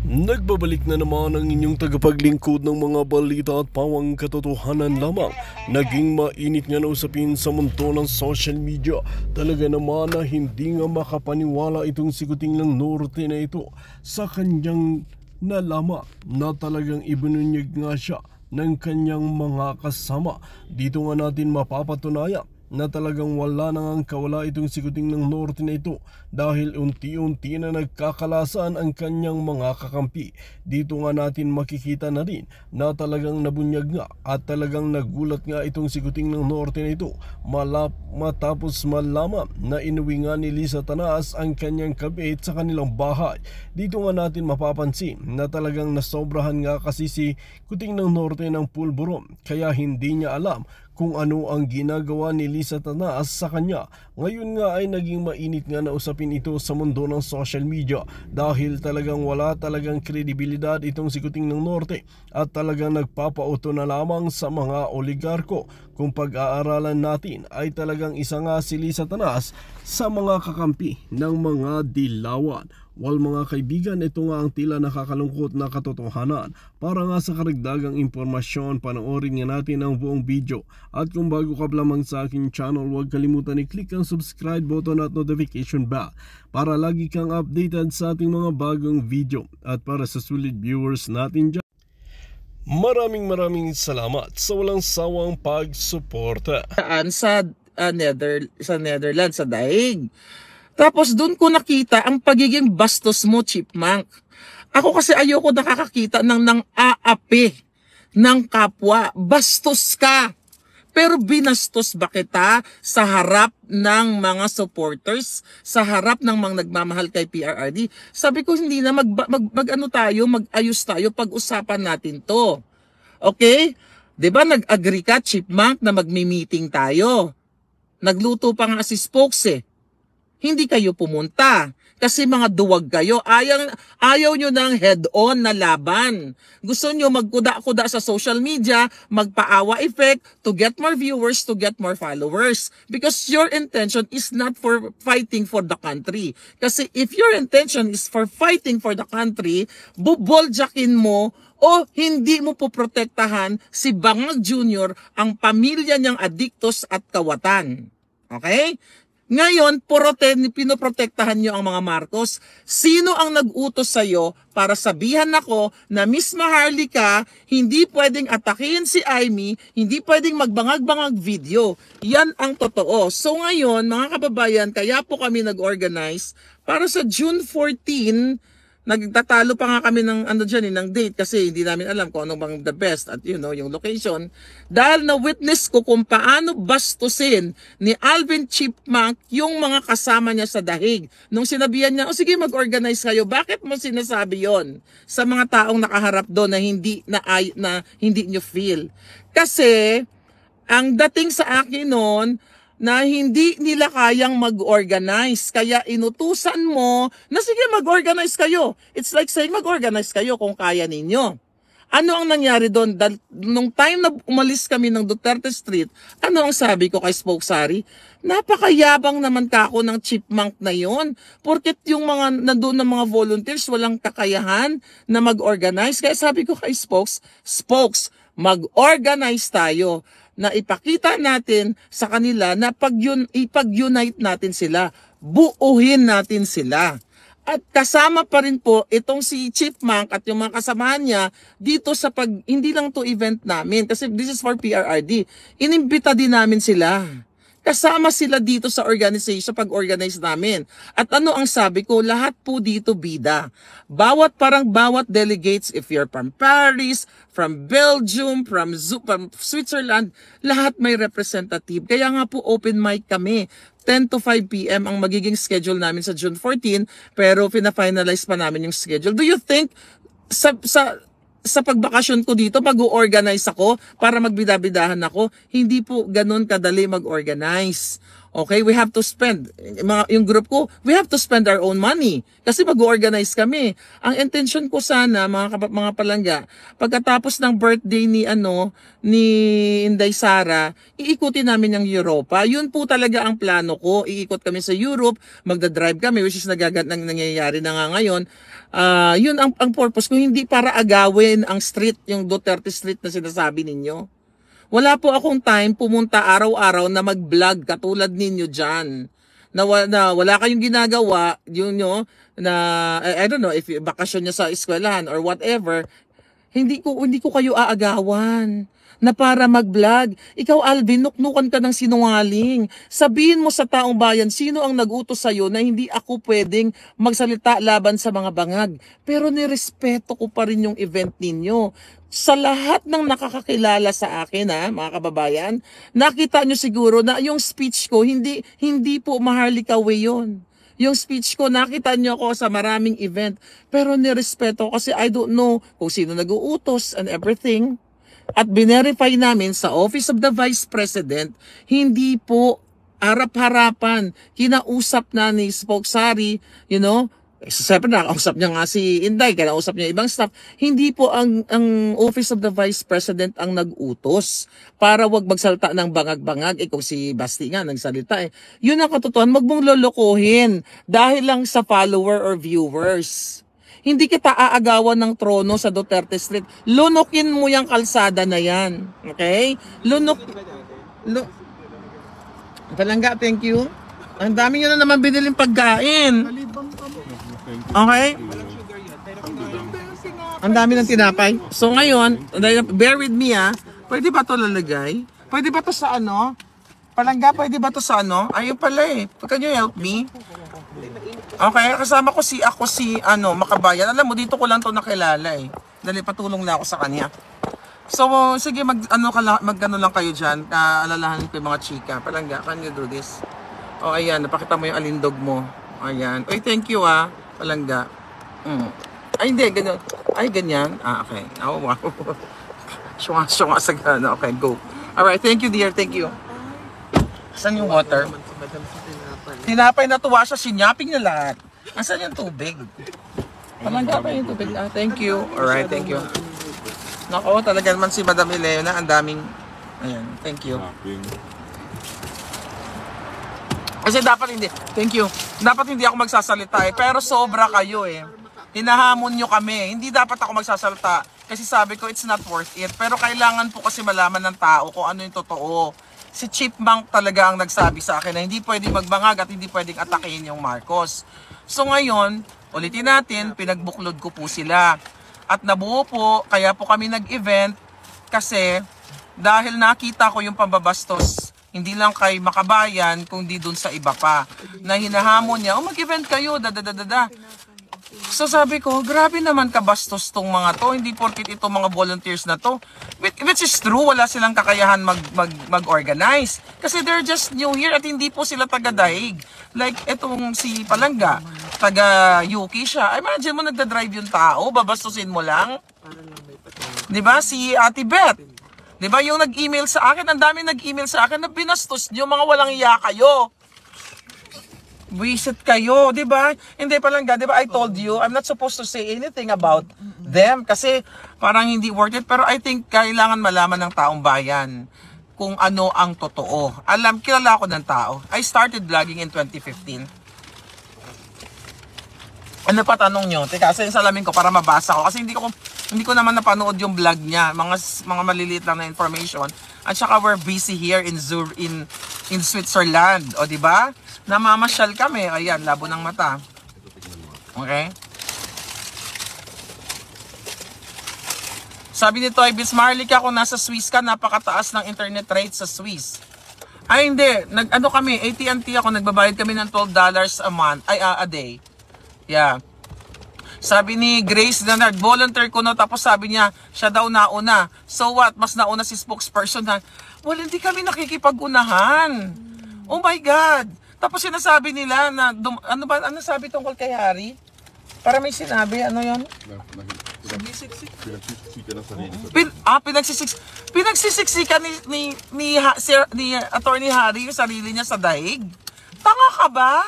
Nagbabalik na naman ang inyong tagapaglingkod ng mga balita at pawang katotohanan lamang. Naging mainit nga na usapin sa mundo ng social media. Talaga naman na hindi nga makapaniwala itong sikuting ng norte na ito sa kanyang nalaman na talagang ibinunyag nga siya ng kanyang mga kasama. Dito nga natin mapapatunayan na talagang wala nang kawala itong sikuting ng norte na ito dahil unti-unti na nagkakalasan ang kanyang mga kakampi. Dito nga natin makikita na rin na talagang nabunyag nga at talagang nagulat nga itong sikuting ng norte na ito matapos malaman na inuwi nga ni Liza Tanas ang kanyang kabit sa kanilang bahay. Dito nga natin mapapansin na talagang nasobrahan nga kasi si kuting ng norte ng pulburon kaya hindi niya alam kung ano ang ginagawa ni Liza Tanas sa kanya. Ngayon nga ay naging mainit nga na usapin ito sa mundo ng social media dahil talagang wala talagang kredibilidad itong sikuting ng norte at talagang nagpapauto na lamang sa mga oligarko. Kung pag-aaralan natin ay talagang isa nga si Liza Tanas sa mga kakampi ng mga dilawan. Well mga kaibigan, ito nga ang tila nakakalungkot na katotohanan. Para nga sa karagdagang impormasyon, panoorin nga natin ang buong video. At kung bago ka lamang sa aking channel, huwag kalimutan i-click ang subscribe button at notification bell para lagi kang updated sa ating mga bagong video. At para sa sulit viewers natin dyan, maraming salamat sa walang sawang pagsuporta. Sa Netherlands, sa daig. Tapos doon ko nakita ang pagiging bastos mo, Chipmunk. Ako kasi ayoko nakakakita ng aapi ng kapwa. Bastos ka. Pero binastos ba kita sa harap ng mga supporters, sa harap ng mga nagmamahal kay PRRD? Sabi ko hindi na mag-ayos tayo, pag-usapan natin to. Okay? 'Di ba nag-agree ka, Chipmunk, na magmi-meeting tayo? Nagluto pa nga si Spokes eh. Hindi kayo pumunta kasi mga duwag kayo. Ayaw nyo ng head-on na laban. Gusto nyo magkuda-kuda sa social media, magpaawa effect to get more viewers, to get more followers. Because your intention is not for fighting for the country. Kasi if your intention is for fighting for the country, buboljakin mo o hindi mo poprotektahan si Bangag Jr., ang pamilya niyang adiktos at kawatan. Okay? Ngayon, pinoprotektahan nyo ang mga Marcos. Sino ang nag-utos sa'yo para sabihan ako na Miss Maharlika, hindi pwedeng atakihin si Amy, hindi pwedeng magbangag-bangag video. Yan ang totoo. So ngayon, mga kababayan, kaya po kami nag-organize para sa June 14, nagtatalo pa nga kami ng ng date kasi hindi namin alam kung ano bang the best at yung location. Dahil na-witness ko kung paano bastusin ni Alvin Chipmunk yung mga kasama niya sa dahig. Nung sinabihan niya, sige mag-organize kayo, bakit mo sinasabi yon sa mga taong nakaharap doon na hindi nyo feel? Kasi ang dating sa akin noon, na hindi nila kayang mag-organize. Kaya inutusan mo na sige mag-organize kayo. It's like saying mag-organize kayo kung kaya ninyo. Ano ang nangyari doon? Nung time na umalis kami ng Duterte Street, ano ang sabi ko kay Spokesari? Napakayabang naman ka ako ng Chipmunk na yon. Porket yung mga nandoon ng mga volunteers walang kakayahan na mag-organize. Kaya sabi ko kay Spokes, mag-organize tayo na ipakita natin sa kanila na ipag-unite natin sila, buuhin natin sila. At kasama pa rin po itong si Chipmunk at yung mga kasamahan niya dito sa hindi lang to event namin, kasi this is for PRRD. Inimbita din namin sila. Kasama sila dito sa organization pag-organize namin. At ano ang sabi ko? Lahat po dito bida. Bawat delegates, if you're from Paris, from Belgium, from Switzerland, lahat may representative. Kaya nga po open mic kami. 10 to 5 p.m. ang magiging schedule namin sa June 14, pero pina-finalize pa namin yung schedule. Do you think sa pagbakasyon ko dito, mag-organize ako para magbidabidahan ako? Hindi po ganun kadali mag-organize. Okay, we have to spend, yung group ko, we have to spend our own money. Kasi mag-organize kami. Ang intention ko sana, mga palangga, pagkatapos ng birthday ni Inday Sara, iikutin namin yung Europa. Yun po talaga ang plano ko. Iikot kami sa Europe, magdadrive kami, which is nangyayari na nga ngayon. Yun ang purpose ko, hindi para agawin ang street, yung Duterte Street na sinasabi ninyo. Wala po akong time pumunta araw-araw na mag-vlog katulad ninyo dyan. Na wala kayong ginagawa, yun nyo, na, I don't know, if bakasyon nyo sa eskwelahan or whatever, hindi ko kayo aagawan na para mag-vlog. Ikaw, Alvin, nuknukan ka ng sinungaling. Sabihin mo sa taong bayan, sino ang nag-utos sa'yo na hindi ako pwedeng magsalita laban sa mga bangag. Pero nirespeto ko pa rin yung event ninyo. Sa lahat ng nakakakilala sa akin, mga kababayan, nakita nyo siguro na yung speech ko, hindi po Maharlika Way yun. Yung speech ko, nakita nyo ako sa maraming event. Pero nirespeto ko kasi I don't know kung sino nag-uutos and everything. At binerify namin sa Office of the Vice President, hindi po harap-harapan. Kinausap na ni Spokesari, siyempre nakausap niya nga si Inday, kinausap niya ibang staff. Hindi po ang Office of the Vice President ang nag-utos para wag magsalita ng bangag-bangag. Kung si Basti nga nagsalita Yun ang katotohanan, wag mong lolokohin dahil lang sa follower or viewers. Hindi kita aagawan ng trono sa Duterte Street. Lunukin mo yung kalsada na yan. Okay? Palangga, thank you. Ang dami nyo na naman biniling pagkain. Okay? Ang dami ng tinapay. So ngayon, bear with me Pwede ba to lalagay? Pwede ba to sa Palangga, pwede ba to sa Ayun pala Can you help me? Okay, kasama ko si Makabayan. Alam mo, dito ko lang to nakilala Dali, patulong na ako sa kanya. So, sige, mag-ano lang kayo dyan. Alalahanin ko yung mga chika. Palangga, can you do this? Ayan, napakita mo yung alindog mo. Ayan. Oy, thank you Palangga. Ay, hindi, ganyan. Ay, ganyan. Okay. Oh, wow. Syunga sa gana. Okay, go. Alright, thank you dear, thank you. Saan yung water? Tinapay na tuwa siya, sinyaping na lahat. Asan yung tubig? Palangga pa yung tubig. Thank you. Alright, thank you. Nako, talaga naman si Madam Elena, ang daming... Ayan, thank you. Kasi dapat hindi, thank you. Dapat hindi ako magsasalita pero sobra kayo Hinahamon nyo kami. Hindi dapat ako magsasalita kasi sabi ko it's not worth it. Pero kailangan po kasi malaman ng tao kung ano yung totoo. Si Chipmunk talaga ang nagsabi sa akin na hindi pwedeng magbangag at hindi pwedeng atakihin yung Marcos. So ngayon, ulitin natin, pinagbuklod ko po sila. At nabuo po, kaya po kami nag-event kasi dahil nakita ko yung pambabastos, hindi lang kay Makabayan, kundi dun sa iba pa. Na hinahamon niya, mag-event kayo, So sabi ko, grabe naman kabastos tong mga to, hindi porkit itong mga volunteers na to. Which is true, wala silang kakayahan mag-organize. Kasi they're just new here at hindi po sila taga-daig. Like itong si Palangga, taga-Yuki siya. Imagine mo nagda-drive yung tao, babastusin mo lang. Diba? Si Ate Beth. Diba? Yung nag-email sa akin, ang dami nag-email sa akin na binastos nyo, mga walang iya kayo. Visit kayo, di ba? Hindi Palangga, di ba? I told you, I'm not supposed to say anything about them kasi parang hindi worth it. Pero I think kailangan malaman ng taong bayan kung ano ang totoo. Kilala ko ng tao. I started vlogging in 2015. Ano pa tanong nyo? Teka, sa salamin ko para mabasa ko. Kasi hindi ko naman napanood yung vlog niya. Mga maliliit lang na information. At saka we're busy here in Switzerland. O di ba? Namamasyal kami. Ayan, labo ng mata. Okay? Sabi nito ay Bismarck kung nasa Swiss ka, napakataas ng internet rate sa Swiss. Ay hindi, kami, AT&T ako, nagbabayad kami ng $12 a month, a day. Yeah. Sabi ni Grace Leonard, volunteer ko no, tapos sabi niya, siya daw nauna. So what? Mas nauna si spokesperson na, well, hindi kami nakikipag-unahan. Oh my God. Tapos sinasabi nila na, ano sabi tungkol kay Harry? Para may sinabi, ano yun? Pinagsisiksikan ni Attorney Harry yung sarili niya sa daig. Tanga ka ba?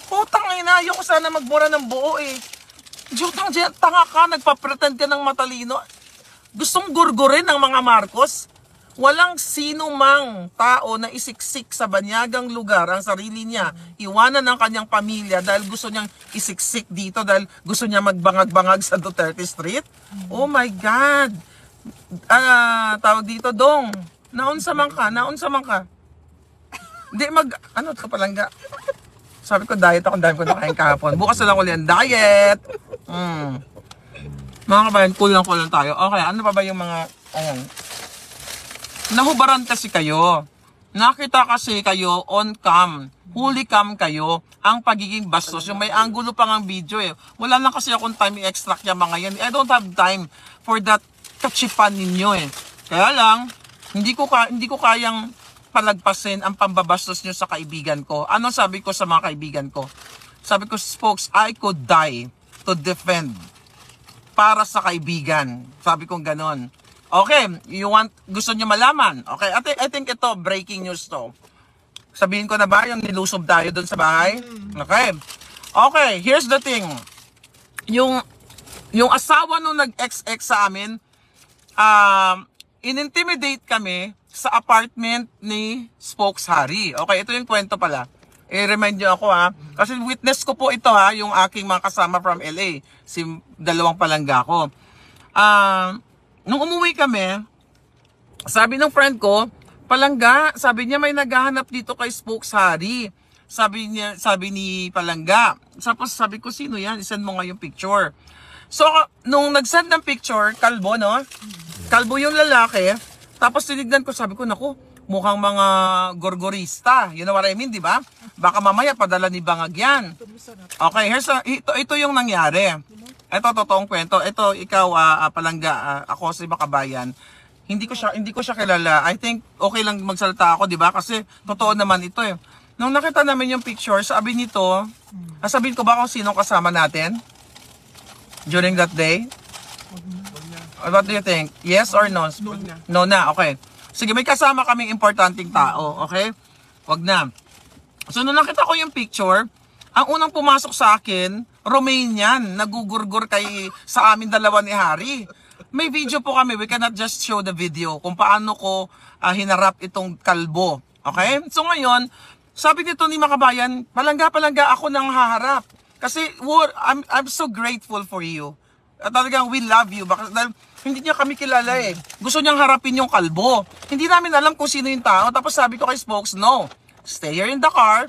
Putang ina, ayoko sana magmura ng buo eh. Jutang dyan, tanga ka, nagpa-pretend ka ng matalino. Gustong gurgurin ng mga Marcos. Walang sino mang tao na isiksik sa banyagang lugar ang sarili niya, iwanan ng kanyang pamilya dahil gusto niyang isiksik dito, dahil gusto niya magbangag-bangag sa Duterte Street. Oh my God! Tawag dito, Dong. Naunsa man ka? Hindi ano ka palangga? Sabi ko, diet ako, dahil ko nakain kahapon. Bukas na lang ulit ang diet. Mga kabayan, cool lang tayo. Okay, ano pa ba yung mga, ayan. Nahubaran kasi kayo. Nakita kasi kayo on cam. Huli cam kayo. Ang pagiging bastos. Yung may angulo pa ng video eh. Wala lang kasi akong time i-extract yung mga yan. I don't have time for that kachipan ninyo eh. Kaya lang, hindi ko kayang palagpasin ang pambabastos nyo sa kaibigan ko. Ano sabi ko sa mga kaibigan ko? Sabi ko, folks, I could die to defend para sa kaibigan. Sabi ko ganon. Okay, gusto nyo malaman. Okay, I think ito, breaking news to. Sabihin ko na ba yung nilusob tayo dun sa bahay? Okay. Okay, here's the thing. Yung asawa nung nag-XX sa amin, in-intimidate kami sa apartment ni Spokes Harry. Okay, ito yung kwento pala. I-remind nyo ako ha. Kasi witness ko po ito ha, yung aking mga kasama from LA. Si dalawang palangga ko. Nung umuwi kami, sabi ng friend ko, palangga, sabi niya may naghahanap dito kay Spokes Harry. Sabi ni palangga. Tapos sabi ko, sino yan? Isend mo nga yung picture. So, nung nag-send ng picture, kalbo, no? Kalbo yung lalaki. Tapos tinignan ko, sabi ko, naku, mukhang mga gorgorista. You know what I mean, di ba? Baka mamaya padala ni Bangag yan. Okay, ito yung nangyari. Ito, totoong kwento. Ito, ikaw, palangga, ako si Makabayan. Hindi ko siya kilala. I think okay lang magsalita ako, di ba? Kasi totoo naman ito eh. Nung nakita namin yung picture, sabi nito, sabihin ko ba kung sino kasama natin? During that day? What do you think? Yes or no? No na, okay. Sige, may kasama kaming importanteng tao, okay? Wag na. So, nung nakita ko yung picture, ang unang pumasok sa akin, Romanian, nagugurgur sa amin dalawa ni Harry. May video po kami, we cannot just show the video kung paano ko hinarap itong kalbo. Okay? So ngayon, sabi nito ni Makabayan, palangga ako nang haharap. Kasi I'm so grateful for you. Talagang we love you. Dahil hindi niya kami kilala eh. Gusto niyang harapin yung kalbo. Hindi namin alam kung sino yung tao. Tapos sabi ko kay Spokes, no, stay here in the car.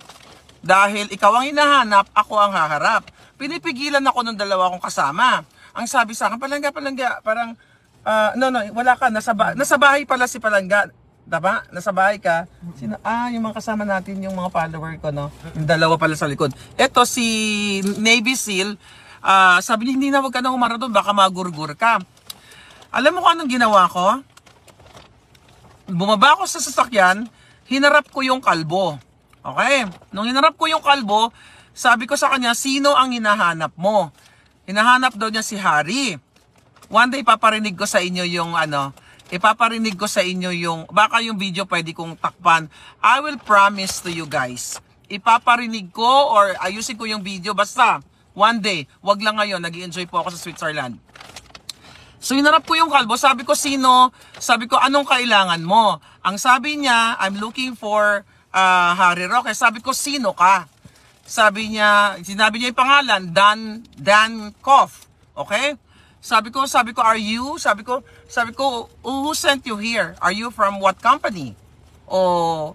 Dahil ikaw ang hinahanap, ako ang haharap. Pinipigilan ako ng dalawa kong kasama. Ang sabi sa akin, palangga, parang, no, wala ka, nasa bahay pala si palangga. Diba? Nasa bahay ka. Sino? Yung mga kasama natin, yung mga follower ko, no? Yung dalawa pala sa likod. Ito, si Navy SEAL, sabi niya, hindi na wag ka na humarap doon, baka magurgur ka. Alam mo kung anong ginawa ko? Bumaba ako sa sasakyan, hinarap ko yung kalbo. Okay? Nung hinarap ko yung kalbo, sabi ko sa kanya, sino ang hinahanap mo? Hinahanap daw niya si Harry. One day, ipaparinig ko sa inyo yung baka yung video pwede kong takpan. I will promise to you guys. Ipaparinig ko or ayusin ko yung video. Basta, one day, wag lang ngayon, nag-i-enjoy po ako sa Switzerland. So, hinarap ko yung kalbo. Sabi ko, sino? Sabi ko, anong kailangan mo? Ang sabi niya, I'm looking for Harry Roque. Sabi ko, sino ka? Sinabi niya yung pangalan, Dan Koff. Okay? Sabi ko, are you? Sabi ko, who sent you here? Are you from what company? O,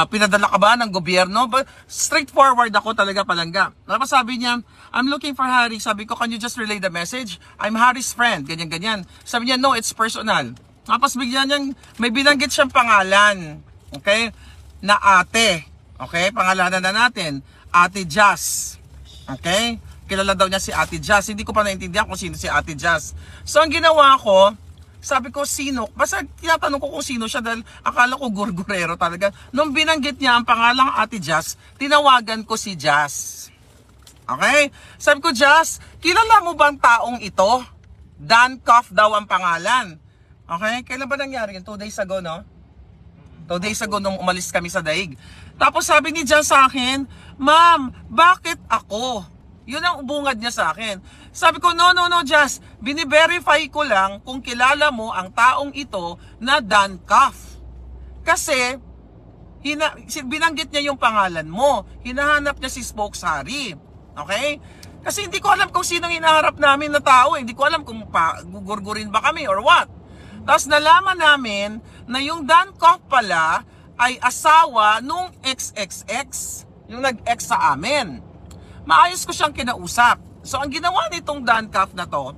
pinadala ka ba ng gobyerno? But straightforward ako talaga, palangga. Tapos sabi niya, I'm looking for Harry. Sabi ko, can you just relay the message? I'm Harry's friend. Ganyan. Sabi niya, no, it's personal. Tapos bigyan niyang, may binanggit siyang pangalan. Okay? Na ate. Okay? Pangalanan na natin. Ate Jazz. Okay? Kilala daw niya si Ate Jazz. Hindi ko pa naintindihan kung sino si Ate Jazz. So, ang ginawa ko, sabi ko, sino? Basta tinatanong ko kung sino siya dahil akala ko gurgurero talaga. Nung binanggit niya ang pangalang Ate Jazz, tinawagan ko si Jazz. Okay? Sabi ko, Jazz, kilala mo bang taong ito? Dan Cuff daw ang pangalan. Okay? Kailan ba nangyari yun? 2 days ago, no? 2 days ago nung umalis kami sa daig. Tapos sabi ni Jazz sa akin, Ma'am, bakit ako? Yun ang bungad niya sa akin. Sabi ko, no, Jazz. Bini-verify ko lang kung kilala mo ang taong ito na Dan Cuff. Kasi, binanggit niya yung pangalan mo. Hinahanap niya si Spokes Harry. Okay? Kasi hindi ko alam kung sinong hinaharap namin na tao. Hindi ko alam kung gugurgurin ba kami or what. Tapos nalaman namin na yung Dan Cuff pala ay asawa nung XXX. Yung nag-ex sa amin. Maayos ko siyang kinausap. So ang ginawa nitong Dan Cuff na to,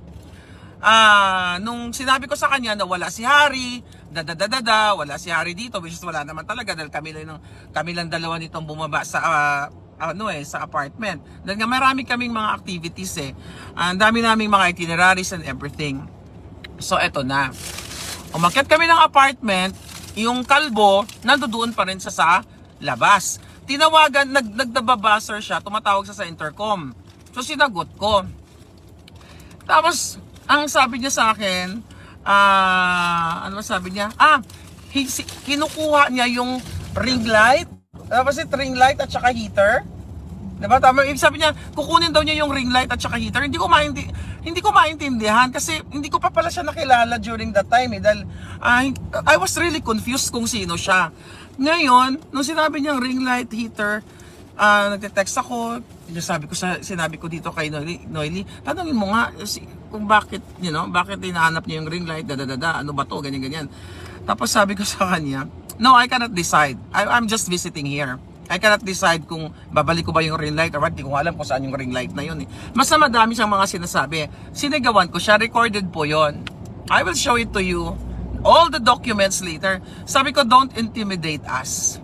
nung sinabi ko sa kanya na wala si Harry, wala si Harry dito, which is wala naman talaga dahil kami lang dalawa nitong bumaba sa sa apartment. Dahil nga marami kaming mga activities ang dami naming mga itineraries and everything. So eto na. Umakyat kami ng apartment, yung kalbo nandoon pa rin sa labas. Tinawagan, nagdababuzzer siya, tumatawag sa intercom. So sinagot ko. Tapos ang sabi niya sa akin, ano sabi niya? Kinukuha niya yung ring light. Tapos ring light at saka heater. Diba? Tama, sabi niya, kukunin daw niya yung ring light at saka heater. Hindi ko maintindihan kasi hindi ko pa pala siya nakilala during that time dahil I was really confused kung sino siya. Ngayon, nung sinabi niyang ring light, heater, nagte-text ako, sinabi ko dito kay Noily, tanongin mo nga kung bakit, bakit hinahanap niya yung ring light, ano ba to, ganyan. Tapos sabi ko sa kanya, no, I cannot decide. I'm just visiting here. I cannot decide kung babalik ko ba yung ring light or what. Di ko alam kung saan yung ring light na yun. Basta madami siyang mga sinasabi. Sinigawan ko siya, recorded po yon. I will show it to you. All the documents later. Sabi ko, don't intimidate us.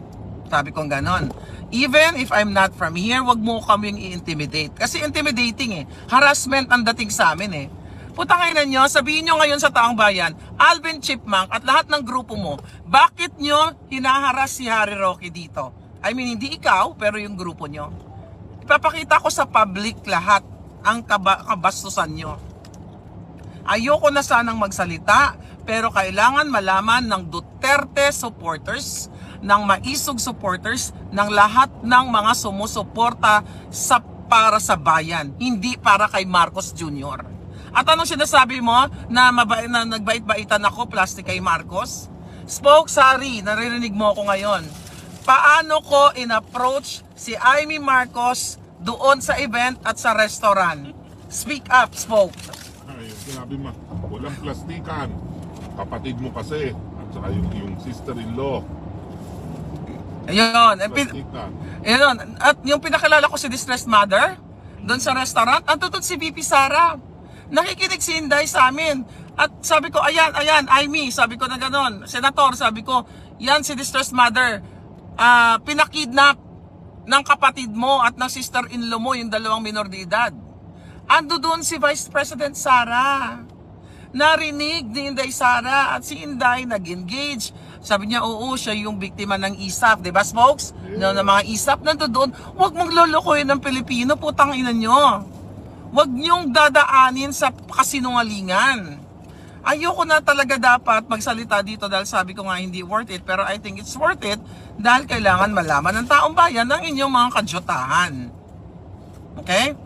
Sabi ko ganon. Even if I'm not from here, wag mo kaming i-intimidate. Kasi intimidating harassment ang dating sa amin Putangin nyo, sabihin nyo ngayon sa taong bayan, Alvin Chipmunk at lahat ng grupo mo, bakit nyo hinaharas si Harry Roque dito? I mean, hindi ikaw, pero yung grupo nyo. Ipapakita ko sa public lahat ang kabastusan nyo. Ayoko na sanang magsalita, pero kailangan malaman ng Duterte supporters, ng Maisog supporters, ng lahat ng mga sumusuporta para sa bayan, hindi para kay Marcos Jr. At anong sinasabi mo na nagbait-baitan ako plastic kay Marcos? Spokes Harry, naririnig mo ako ngayon. Paano ko in-approach si Amy Marcos doon sa event at sa restaurant? Speak up, Spokes. Ay, sinabi mo, walang plastikan. Kapatid mo kasi, at saka yung sister-in-law. Ayun. Plastikan. Ayun. At yung pinakilala ko si Distressed Mother, doon sa restaurant, andun si VP Sara. Nakikinig si Inday sa amin. At sabi ko, ayan, Amy, sabi ko na gano'n. Senator, sabi ko, yan si Distressed Mother. Pinakidnap ng kapatid mo at ng sister-in-law mo, yung 2 minor de edad. Ando doon si Vice President Sara. Narinig ni Inday Sara at si Inday nag-engage. Sabi niya, oo, siya yung biktima ng ISAF. Diba, Smokes? Yeah. Ng mga ISAF nando doon. Huwag mong lolokohin ng Pilipino, putang ina nyo. Huwag nyong dadaanin sa kasinungalingan. Ayoko na talaga dapat magsalita dito dahil sabi ko nga hindi worth it. Pero I think it's worth it dahil kailangan malaman ng taong bayan ng inyong mga kadyutahan. Okay?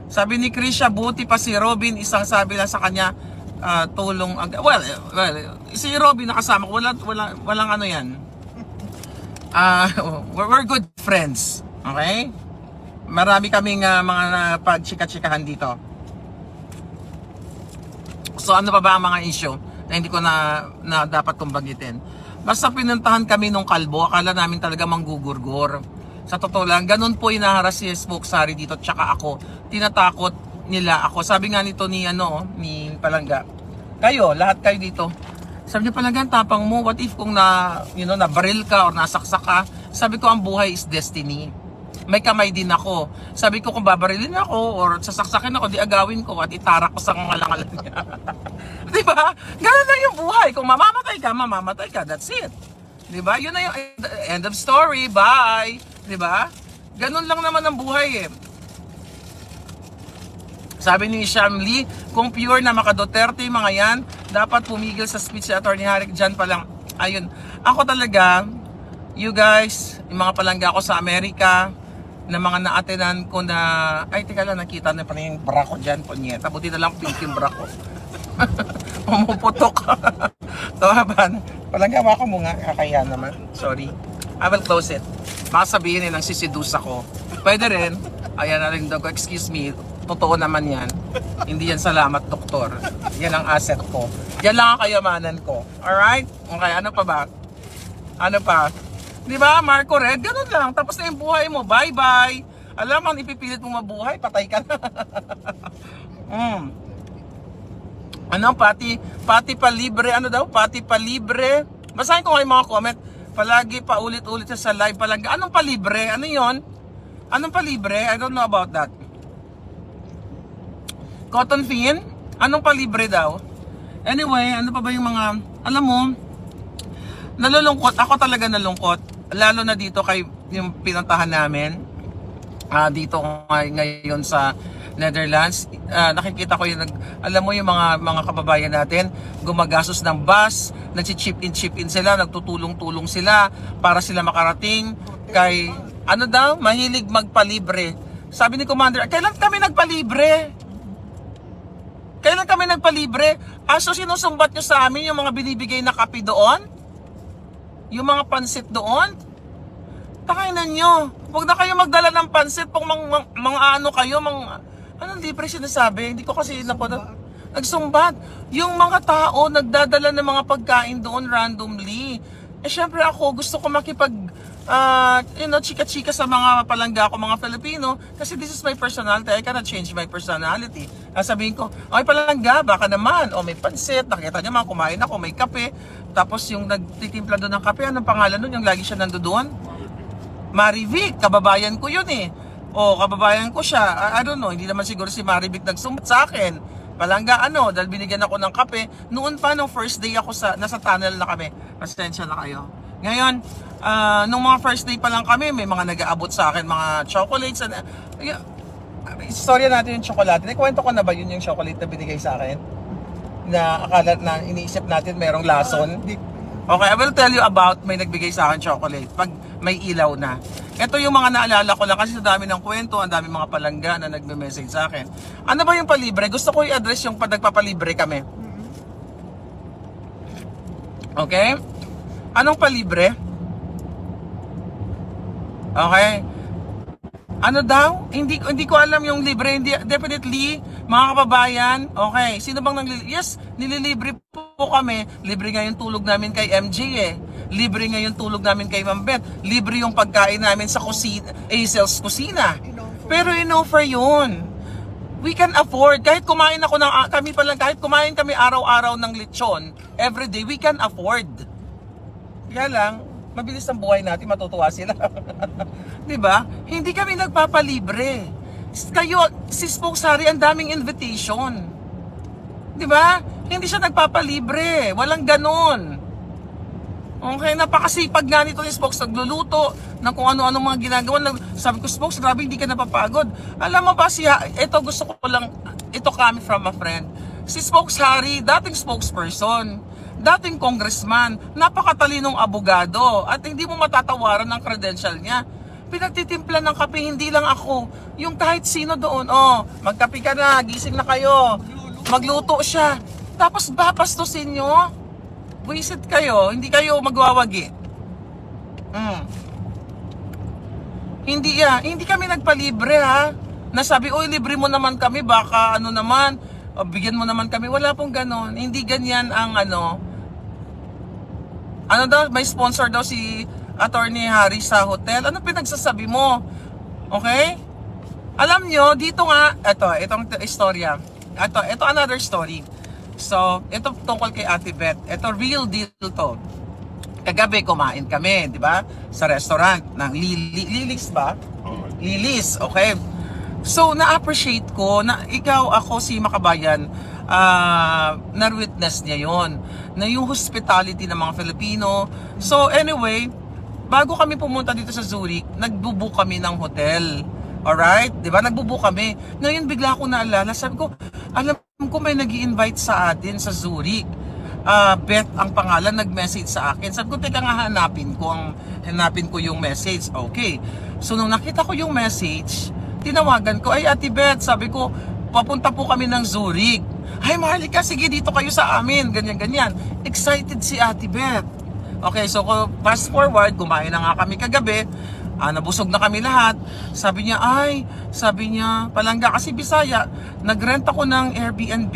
Sabi ni Krisha, buti pa si Robin, isang sabi lang sa kanya, tulong well, si Robin nakasama ko, walang ano yan. We're good friends. Okay? Marami kaming mga pagchika-chikahan dito. So ano pa ba ang mga issue na hindi ko na dapat kong bagitin? Basta pinuntahan kami nung kalbo, akala namin talaga manggugurgur. Sa totoo lang, ganun po inaharas si Spokes Harry dito, tsaka ako. Tinatakot nila ako. Sabi nga nito ni Palangga, lahat kayo dito. Sabi niya, Palangga, tapang mo, what if kung nabaril ka or nasaksak ka? Sabi ko, ang buhay is destiny. May kamay din ako. Sabi ko, kung babarilin ako or sasaksakin ako, di agawin ko at itarak ko sa kangalangalan niya. Diba? Ganun lang yung buhay. Kung mamamatay ka, that's it. Diba? Yun na yung end of story. Bye. Diba? Ganun lang naman ang buhay Sabi ni Sham Lee, kung pure na maka-Duterte mga yan, dapat pumigil sa speech si Atty. Harik. Dyan pa lang. Ayun. Ako talaga, you guys, yung mga palangga ko sa Amerika, na mga na-atenan ko na, ay teka lang, nakita na pala yung bra ko dyan, punyeta. Buti na lang pink yung bra ko. Umuputok. Tawaban. Palangga mo ako mo nga, kakaya naman. Sorry. I will close it. Baka sabihin nilang sisidus ako. Pwede rin. Ayan na rin daw ko, excuse me. Totoo naman yan. Hindi yan salamat, doktor. Yan ang asset ko. Yan lang ang kayamanan ko. Alright? Okay, ano pa ba? Ano pa? Di ba, Marco Red? Ganun lang. Tapos na yung buhay mo. Bye-bye. Alam mo, ipipilit mo mabuhay, patay ka na. Ano, pati pa libre. Ano daw? Pati pa libre. Basahin ko kayo mga comment. Palagi pa ulit-ulit sa live. Palagi. Anong palibre? Ano yon? Anong palibre? I don't know about that. Cotton fin? Anong palibre daw? Anyway, ano pa ba yung mga, alam mo, nalulungkot. Ako talaga nalungkot. Lalo na dito kay yung pinuntahan namin. Dito ngayon sa Netherlands. Nakikita ko yung, alam mo yung mga kababayan natin, gumagastos ng bus, nag-chip in sila, nagtutulong-tulong sila para sila makarating kay, ano daw, mahilig magpalibre. Sabi ni Commander, kailan kami nagpalibre? Kailan kami nagpalibre? So sinusumbat nyo sa amin yung mga binibigay na kape doon? Yung mga pansit doon? Takainan nyo. Huwag na kayo magdala ng pansit kung mga ano kayo, anong libre sinasabi? Hindi ko kasi nagsumbat. Yung mga tao nagdadala ng mga pagkain doon randomly. Syempre ako, gusto ko makipag chika-chika sa mga palangga ko, mga Filipino, kasi this is my personality. I cannot change my personality. Sabihin ko, okay palangga, baka naman, may pansit, nakita niyo mga kumain ako, may kape, tapos yung nagtitimpla doon ng kape, anong pangalan nun, yung lagi siya nandoon? Marivic, kababayan ko yun eh. Kababayan ko siya, I don't know, hindi naman siguro si Marivic nagsumbat sa akin. Palangga dahil binigyan ako ng kape, noon pa nung first day ako nasa tunnel na kami, pasensya na kayo. Ngayon, nung mga first day pa lang kami, may mga nag-aabot sa akin, mga chocolates. Istorya natin yung chocolate. Nakwento ko na ba yun yung chocolate na binigay sa akin? Na akala na iniisip natin merong lason? Okay, I will tell you about may nagbigay sa akin chocolate pag may ilaw na. Ito yung mga naalala ko lang kasi sa dami ng kwento, ang dami mga palangga na nagme-message sa akin. Ano ba yung palibre? Gusto ko i-address yung nagpapalibre kami. Okay? Anong palibre? Okay. Ano daw? Hindi ko alam yung libre. Definitely, mga kababayan. Okay. Sino bang yes, nililibre po kami. Libre nga yung tulog namin kay MJ eh. Libre nga yung tulog namin kay Ma'am Beth. Libre yung pagkain namin sa kusina, Azel's Kusina. Pero in-offer yun. We can afford. Kahit kumain ako kahit kumain kami araw-araw ng lechon, everyday, we can afford. Kaya lang, mabilis ang buhay natin, matutuwa sila. Diba? Hindi kami nagpapalibre. Kayo, si Spokesary, ang daming invitation. Diba? Hindi siya nagpapalibre. Walang ganon. Okay, napakasipag nga nito ni Spokes. Nagluluto ng kung ano-ano mga ginagawa. Sabi ko, Spokes, grabe, hindi ka napapagod. Alam mo ba ito gusto ko lang, ito coming from a friend. Si Spokesary, dating spokesperson, dating congressman, napakatalinong abogado, at hindi mo matatawaran ng credential niya. Pinagtitimpla ng kape, hindi lang ako, yung kahit sino doon, magkape ka na, gising na kayo, magluto siya, tapos babastusin nyo, wisit kayo, hindi kayo magwawagi. Hindi kami nagpalibre ha, nasabi, libre mo naman kami, baka ano naman, bigyan mo naman kami, wala pong ganon, hindi ganyan ang daw, may sponsor daw si Attorney Harry sa hotel. Ano pinagsasabi mo? Okay? Alam nyo, dito nga, itong istorya. Ito another story. So, ito tungkol kay Ate Beth. Ito real deal to. Kagabi kumain kami, di ba? Sa restaurant ng Lilis ba? Lilis, okay. So, na-appreciate ko na ikaw, ako, si Makabayan, na-witness niya yon na yung hospitality ng mga Filipino. So, anyway, bago kami pumunta dito sa Zurich, nagbubook kami ng hotel. Alright? Diba? Nagbubook kami. Ngayon bigla ko naalala, sabi ko, alam ko may nag-i-invite sa atin sa Zurich. Beth ang pangalan, nag-message sa akin. Sabi ko, teka nga, hanapin ko yung message. Okay. So, nung nakita ko yung message, tinawagan ko, ay Ate Beth, sabi ko, papunta po kami ng Zurich. Ay, Maharlika, sige, dito kayo sa amin. Ganyan. Excited si Ate Beth. Okay, so fast forward, kumain na nga kami kagabi. Nabusog na kami lahat. Sabi niya, Palangga kasi Bisaya, nagrent ako ng Airbnb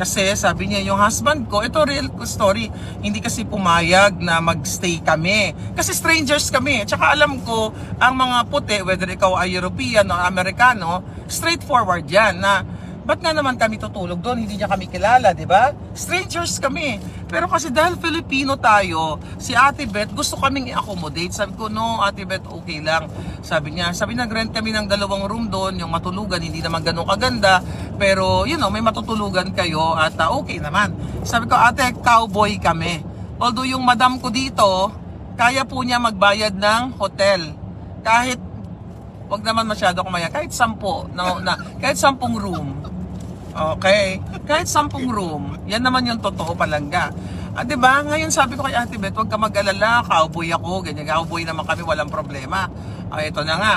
kasi sabi niya yung husband ko, ito real story, hindi kasi pumayag na magstay kami. Kasi strangers kami. Tsaka alam ko, ang mga puti, whether ikaw ay European o Amerikano, straightforward yan na, ba't nga naman kami tutulog doon? Hindi niya kami kilala, di ba? Strangers kami. Pero kasi dahil Filipino tayo, si Ate Beth gusto kaming i-accommodate. Sabi ko, no, Ate Beth, okay lang. Sabi nag-rent kami ng 2 room doon, yung matulugan, hindi naman ganun kaganda. Pero, may matutulugan kayo at okay naman. Sabi ko, Ate, cowboy kami. Although yung madam ko dito, kaya po niya magbayad ng hotel. Kahit, wag naman masyado kumaya, kahit 10, kahit 10 room. Okay? Kahit 10 room. Yan naman yung totoo, Palangga. Diba? Ngayon sabi ko kay Ate Beth, huwag ka mag-alala, cowboy ako, ganyan, cowboy naman kami, walang problema. Ito na nga.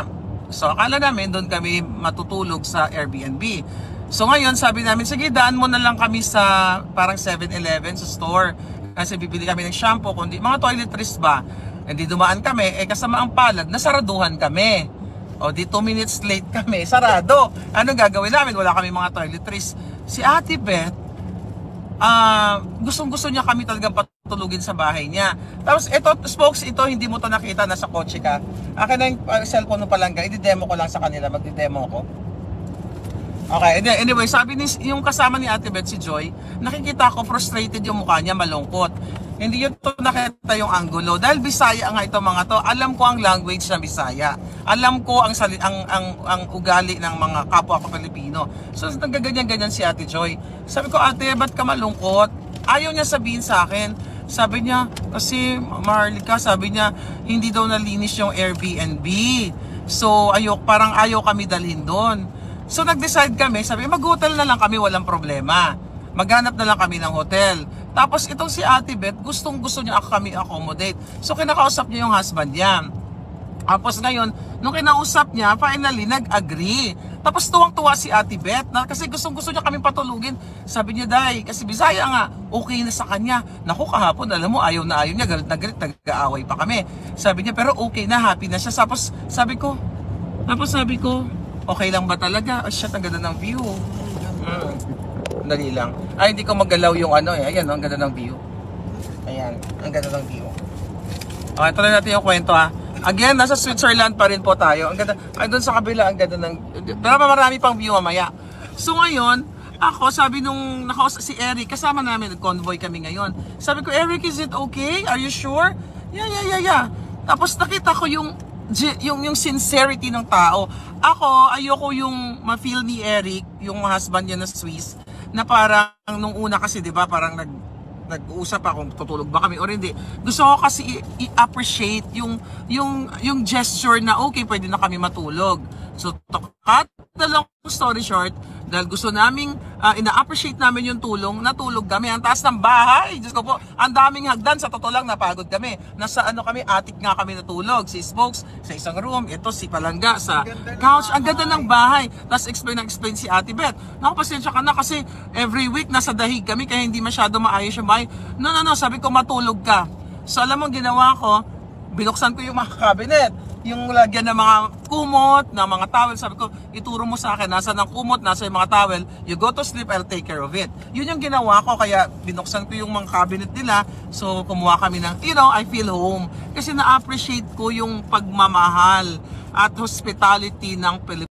So, akala namin, doon kami matutulog sa Airbnb. So, ngayon, sabi namin, sige, daan mo na lang kami sa parang 7-Eleven sa store. Kasi bibili kami ng shampoo, kundi mga toiletries ba? Hindi dumaan kami, kasama ang palad, nasaraduhan kami. O di 2 minutes late kami, sarado. Anong gagawin namin? Wala kami mga toiletries. Si Ate Beth, gustong-gusto niya kami talagang patulugin sa bahay niya. Tapos ito, spokes, ito hindi mo to nakita, nasa kotse ka. Akin na yung cellphone mo Palangga, i-demo ko lang sa kanila, magdi-demo ko. Okay, anyway, sabi yung kasama ni Ate Beth, si Joy, nakikita ko frustrated yung mukha niya, malungkot. Hindi yun to nakita yung angulo. Dahil Bisaya nga ito mga to, alam ko ang language ng Bisaya. Alam ko ang ugali ng mga kapwa ko Pilipino. So, nagaganyan-ganyan si Ate Joy. Sabi ko, Ate, ba't ka malungkot? Ayaw niya sabihin sa akin. Sabi niya, kasi Maharlika, sabi niya, hindi daw nalinis yung Airbnb. So, parang ayaw kami dalhin doon. So, nag-decide kami, sabi, mag-hotel na lang kami, walang problema. Maghanap na lang kami ng hotel. Tapos itong si Ate Beth, gustong-gusto niya kami accommodate. So kinakausap niya yung husband niya. Tapos ngayon, nung kinausap niya, finally nag-agree. Tapos tuwang-tuwa si Ate Beth kasi gustong-gusto niya kami patulugin. Sabi niya, Day, kasi Bisaya nga, okay na sa kanya. Naku, kahapon, alam mo, ayaw na ayaw niya, galit na galit, nag-aaway pa kami. Sabi niya, pero okay na, happy na siya. Tapos sabi ko, okay lang ba talaga? Oh shit, ang ganda ng view. Dali lang. Ay, hindi ko magalaw yung Ayan, ang ganda ng view. Ayan, ang ganda ng view. Okay, tuloy natin yung kwento Again, nasa Switzerland pa rin po tayo. Ang ganda. Ay, doon sa kabila, ang ganda ng... Pero marami pang view mamaya. So ngayon, ako, sabi nung si Eric, kasama namin, nag-convoy kami ngayon. Sabi ko, Eric, is it okay? Are you sure? Yeah. Tapos nakita ko yung sincerity ng tao. Ako, ayoko yung ma-feel ni Eric, yung husband niya na Swiss, na parang nung una kasi 'di ba parang nag-uusap pa kung tutulog ba kami or hindi. Gusto ko kasi i-appreciate yung gesture na okay, pwede na kami matulog. So to cut the long story short, dahil gusto naming ina-appreciate namin yung tulong, natulog kami. Ang taas ng bahay, Diyos ko po, ang daming hagdan, sa totoo lang napagod kami. Nasa kami, attic nga kami natulog. Si Spokes sa isang room, ito si Palangga sa couch. Ang ganda ng bahay. Tapos explain si Ate Beth. Naku, pasensya ka na kasi every week nasa dahig kami kaya hindi masyado maayos yung bahay. No, sabi ko matulog ka. So alam mo ginawa ko, binuksan ko yung mga cabinet. Yung lagyan ng mga kumot, ng mga towel, sabi ko, ituro mo sa akin, nasa ng kumot, nasa yung mga towel, you go to sleep, I'll take care of it. Yun yung ginawa ko, kaya binuksan ko yung mga cabinet nila, so kumuha kami ng, I feel home. Kasi na-appreciate ko yung pagmamahal at hospitality ng Pilipinas.